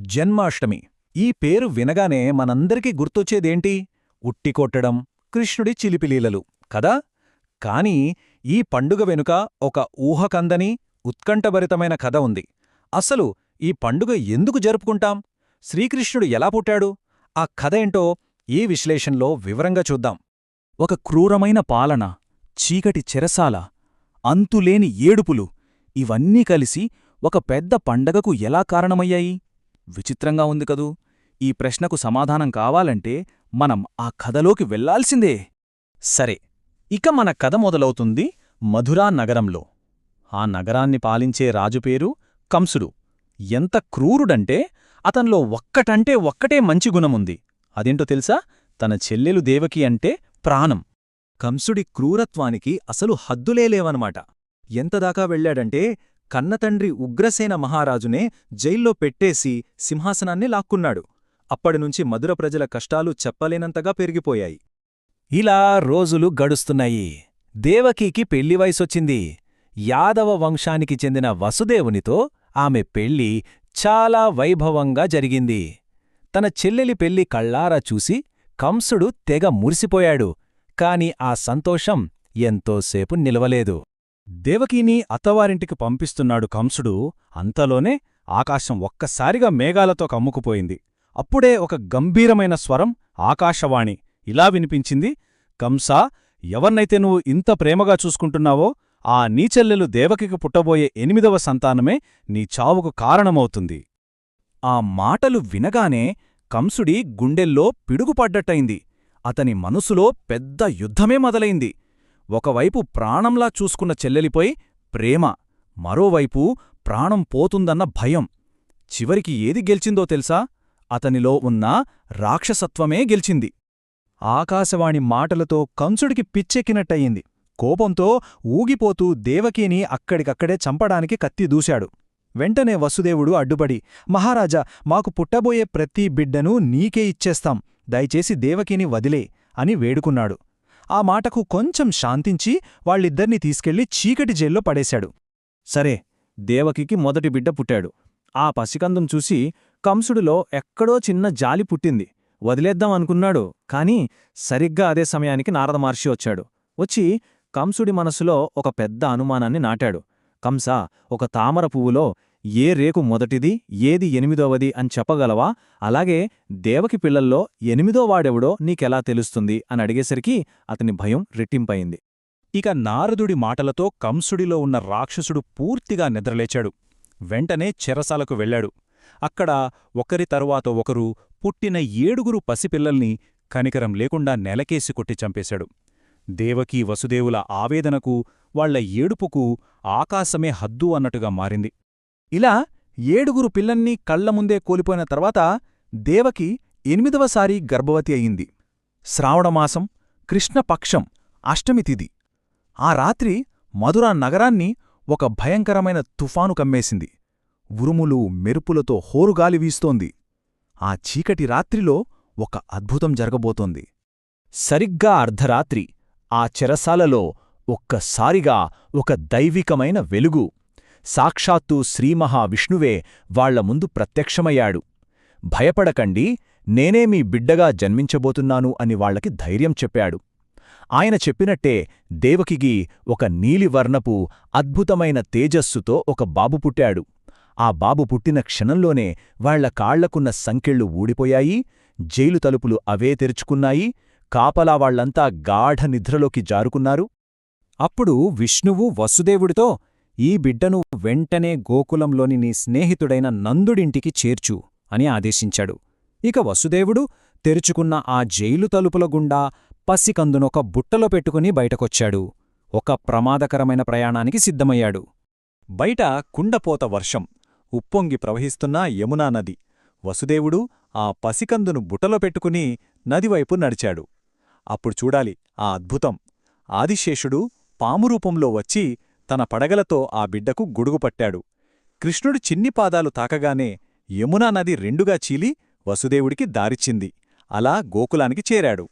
జన్మాష్టమి ఈ పేరు వినగానే మనందరికీ గుర్తొచ్చేదేంటి? ఉట్టికొట్టడం, కృష్ణుడి చిలిపిలీలలు కదా? కాని ఈ పండుగ వెనుక ఒక ఊహకందని, ఉత్కంఠభరితమైన కథ ఉంది. అసలు ఈ పండుగ ఎందుకు జరుపుకుంటాం? శ్రీకృష్ణుడు ఎలా పుట్టాడు? ఆ కథ ఏంటో ఈ విశ్లేషణలో వివరంగా చూద్దాం. ఒక క్రూరమైన పాలన, చీకటి చెరసాల, అంతులేని ఏడుపులు ఇవన్నీ కలిసి ఒక పెద్ద పండగకు ఎలా కారణమయ్యాయి? విచిత్రంగా ఉంది కదూ! ఈ ప్రశ్నకు సమాధానం కావాలంటే మనం ఆ కథలోకి వెళ్లాల్సిందే. సరే, ఇక మన కథ మొదలవుతుంది మధురా నగరంలో. ఆ నగరాన్ని పాలించే రాజుపేరు కంసుడు. ఎంత క్రూరుడంటే అతన్లో ఒక్కటే మంచి గుణముంది. అదేంటో తెలుసా? తన చెల్లెలు దేవకి అంటే ప్రాణం. కంసుడి క్రూరత్వానికి అసలు హద్దులేలేవనమాట. ఎంతదాకా వెళ్లాడంటే కన్నతండ్రి ఉగ్రసేన మహారాజునే జైల్లో పెట్టేసి సింహాసనాన్ని లాక్కున్నాడు. అప్పటినుంచి మధుర ప్రజల కష్టాలు చెప్పలేనంతగా పెరిగిపోయాయి. ఇలా రోజులు గడుస్తున్నాయి. దేవకీకి పెళ్లి వయసొచ్చింది. యాదవ వంశానికి చెందిన వసుదేవునితో ఆమె పెళ్లి చాలా వైభవంగా జరిగింది. తన చెల్లెలి పెళ్లి కళ్ళారా చూసి కంసుడు తెగ మురిసిపోయాడు. కాని ఆ సంతోషం ఎంతోసేపు నిలవలేదు. దేవకీని అత్తవారింటికి పంపిస్తున్నాడు కంసుడు. అంతలోనే ఆకాశం ఒక్కసారిగా మేఘాలతో కమ్ముకుపోయింది. అప్పుడే ఒక గంభీరమైన స్వరం, ఆకాశవాణి, ఇలా వినిపించింది: కంసా, ఎవర్నైతే నువ్వు ఇంత ప్రేమగా చూసుకుంటున్నావో ఆ నీచెల్లెలు దేవకికి పుట్టబోయే 8వ సంతానమే నీ చావుకు కారణమవుతుంది. ఆ మాటలు వినగానే కంసుడి గుండెల్లో పిడుగుపడ్డట్టయింది. అతని మనసులో పెద్ద యుద్ధమే మొదలైంది. ఒకవైపు ప్రాణంలా చూసుకున్న చెల్లెలిపై ప్రేమ, మరోవైపు ప్రాణం పోతుందన్న భయం. చివరికి ఏది గెలిచిందో తెలుసా? అతనిలో ఉన్న రాక్షసత్వమే గెలిచింది. ఆకాశవాణి మాటలతో కంసుడికి పిచ్చెక్కినట్టయింది. కోపంతో ఊగిపోతూ దేవకీని అక్కడికక్కడే చంపడానికి కత్తి దూశాడు. వెంటనే వసుదేవుడు అడ్డుపడి, మహారాజా, మాకు పుట్టబోయే ప్రతి బిడ్డనూ నీకే ఇచ్చేస్తాం, దయచేసి దేవకీని వదిలే అని వేడుకున్నాడు. ఆ మాటకు కొంచెం శాంతించి వాళ్ళిద్దర్నీ తీసుకెళ్లి చీకటి జైల్లో పడేశాడు. సరే, దేవకికి మొదటి బిడ్డ పుట్టాడు. ఆ పసికందును చూసి కంసుడిలో ఎక్కడో చిన్న జాలి పుట్టింది. వదిలేద్దాం అనుకున్నాడు. కాని సరిగ్గా అదే సమయానికి నారద మహర్షి వచ్చాడు. వచ్చి కంసుడి మనసులో ఒక పెద్ద అనుమానాన్ని నాటాడు. కంసా, ఒక తామర పువ్వులో ఏ రేకు మొదటిది, ఏది 8వది అని చెప్పగలవా? అలాగే దేవకి పిల్లల్లో 8వాడెవడో నీకెలా తెలుస్తుంది అని అడిగేసరికి అతని భయం రెట్టింపయింది. ఇక నారదుడి మాటలతో కంసుడిలో ఉన్న రాక్షసుడు పూర్తిగా నిద్రలేచాడు. వెంటనే చెరసాలకు వెళ్లాడు. అక్కడ ఒకరి తరువాత ఒకరు పుట్టిన 7 పసిపిల్లల్ని కనికరం లేకుండా నెలకేసి కొట్టి చంపేశాడు. దేవకీ వసుదేవుల ఆవేదనకు, వాళ్ల ఏడుపుకు ఆకాశమే హద్దు అన్నట్టుగా మారింది. ఇలా 7 పిల్లల్ని కళ్లముందే కోల్పోయిన తర్వాత దేవకి 8వసారి గర్భవతి అయింది. శ్రావణమాసం, కృష్ణపక్షం, అష్టమి తిథి. ఆ రాత్రి మధురా నగరాన్ని ఒక భయంకరమైన తుఫాను కమ్మేసింది. ఉరుములు, మెరుపులతో హోరుగాలి వీస్తోంది. ఆ చీకటి రాత్రిలో ఒక అద్భుతం జరగబోతోంది. సరిగ్గా అర్ధరాత్రి ఆ చెరసాలలో ఒక్కసారిగా ఒక దైవికమైన వెలుగు. సాక్షాత్తు శ్రీమహావిష్ణువే వాళ్ల ముందు ప్రత్యక్షమయ్యాడు. భయపడకండి, నేనే మీ బిడ్డగా జన్మించబోతున్నాను అని వాళ్లకి ధైర్యం చెప్పాడు. ఆయన చెప్పినట్టే దేవకికి ఒక నీలివర్ణపు అద్భుతమైన తేజస్సుతో ఒక బాబు పుట్టాడు. ఆ బాబు పుట్టిన క్షణంలోనే వాళ్ల కాళ్లకున్న సంకెళ్ళు ఊడిపోయాయి. జైలు తలుపులు అవే తెరుచుకున్నాయి. కాపలా వాళ్లంతా గాఢ నిద్రలోకి జారుకున్నారు. అప్పుడు విష్ణువు వసుదేవుడితో, ఈ బిడ్డను వెంటనే గోకులంలోని నీ స్నేహితుడైన నందుడింటికి చేర్చు అని ఆదేశించాడు. ఇక వసుదేవుడు తెరుచుకున్న ఆ జైలు తలుపుల గుండా పసికందునొక బుట్టలో పెట్టుకుని బయటకొచ్చాడు. ఒక ప్రమాదకరమైన ప్రయాణానికి సిద్ధమయ్యాడు. బయట కుండపోత వర్షం, ఉప్పొంగి ప్రవహిస్తున్న యమునా నది. వసుదేవుడు ఆ పసికందును బుట్టలో పెట్టుకుని నదివైపు నడిచాడు. అప్పుడు చూడాలి ఆ అద్భుతం. ఆదిశేషుడు పామురూపంలో వచ్చి తన పడగలతో ఆ బిడ్డకు గొడుగుపట్టాడు. కృష్ణుడు చిన్ని పాదాలు తాకగానే యమునా నది రెండుగా చీలి వసుదేవుడికి దారిచ్చింది. అలా గోకులానికి చేరాడు.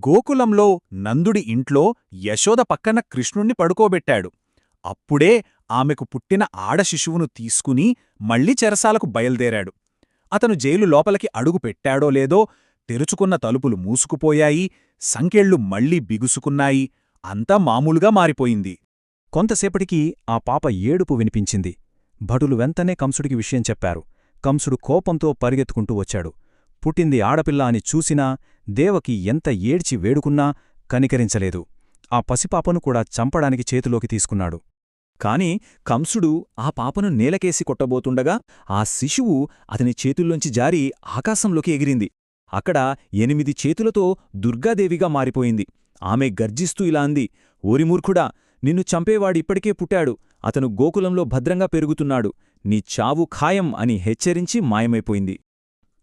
గోకులంలో నందుడి ఇంట్లో యశోద పక్కన కృష్ణుణ్ణి పడుకోబెట్టాడు. అప్పుడే ఆమెకు పుట్టిన ఆడశిశువును తీసుకుని మళ్లీ చెరసాలకు బయల్దేరాడు. అతను జైలు లోపలికి అడుగు పెట్టాడో లేదో తెరుచుకున్న తలుపులు మూసుకుపోయాయి, సంకెళ్ళు మళ్లీ బిగుసుకున్నాయి, అంతా మామూలుగా మారిపోయింది. కొంతసేపటికి ఆ పాప ఏడుపు వినిపించింది. భటులు వెంటనే కంసుడికి విషయం చెప్పారు. కంసుడు కోపంతో పరిగెత్తుకుంటూ వచ్చాడు. పుట్టింది ఆడపిల్ల అని చూసినా, దేవకి ఎంత ఏడ్చి వేడుకున్నా కనికరించలేదు. ఆ పసిపాపను కూడా చంపడానికి చేతిలోకి తీసుకున్నాడు. కాని కంసుడు ఆ పాపను నేలకేసి కొట్టబోతుండగా ఆ శిశువు అతని చేతుల్లోంచి జారి ఆకాశంలోకి ఎగిరింది. అక్కడ 8 చేతులతో దుర్గాదేవిగా మారిపోయింది. ఆమె గర్జిస్తూ ఇలా అంది, ఓరిమూర్ఖుడా, నిన్ను చంపేవాడిప్పటికే పుట్టాడు. అతను గోకులంలో భద్రంగా పెరుగుతున్నాడు. నీ చావు ఖాయం అని హెచ్చరించి మాయమైపోయింది.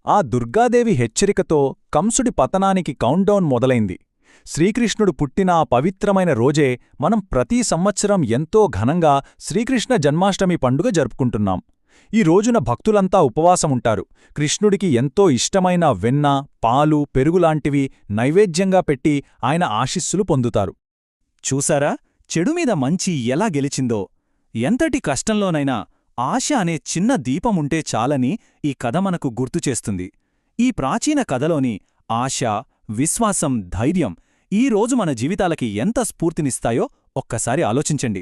ఆ దుర్గాదేవి హెచ్చరికతో కంసుడి పతనానికి కౌంట్డౌన్ మొదలైంది. శ్రీకృష్ణుడు పుట్టిన ఆ పవిత్రమైన రోజే మనం ప్రతి సంవత్సరం ఎంతో ఘనంగా శ్రీకృష్ణ జన్మాష్టమి పండుగ జరుపుకుంటున్నాం. ఈ రోజున భక్తులంతా ఉపవాసముంటారు. కృష్ణుడికి ఎంతో ఇష్టమైన వెన్న, పాలు, పెరుగులాంటివి నైవేద్యంగా పెట్టి ఆయన ఆశీస్సులు పొందుతారు. చూసారా, చెడుమీద మంచి ఎలా గెలిచిందో! ఎంతటి కష్టంలోనైనా ఆశ అనే చిన్న దీపముంటే చాలని ఈ కథ మనకు గుర్తుచేస్తుంది. ఈ ప్రాచీన కథలోని ఆశ, విశ్వాసం, ధైర్యం ఈ రోజు మన జీవితాలకి ఎంత స్ఫూర్తినిస్తాయో ఒక్కసారి ఆలోచించండి.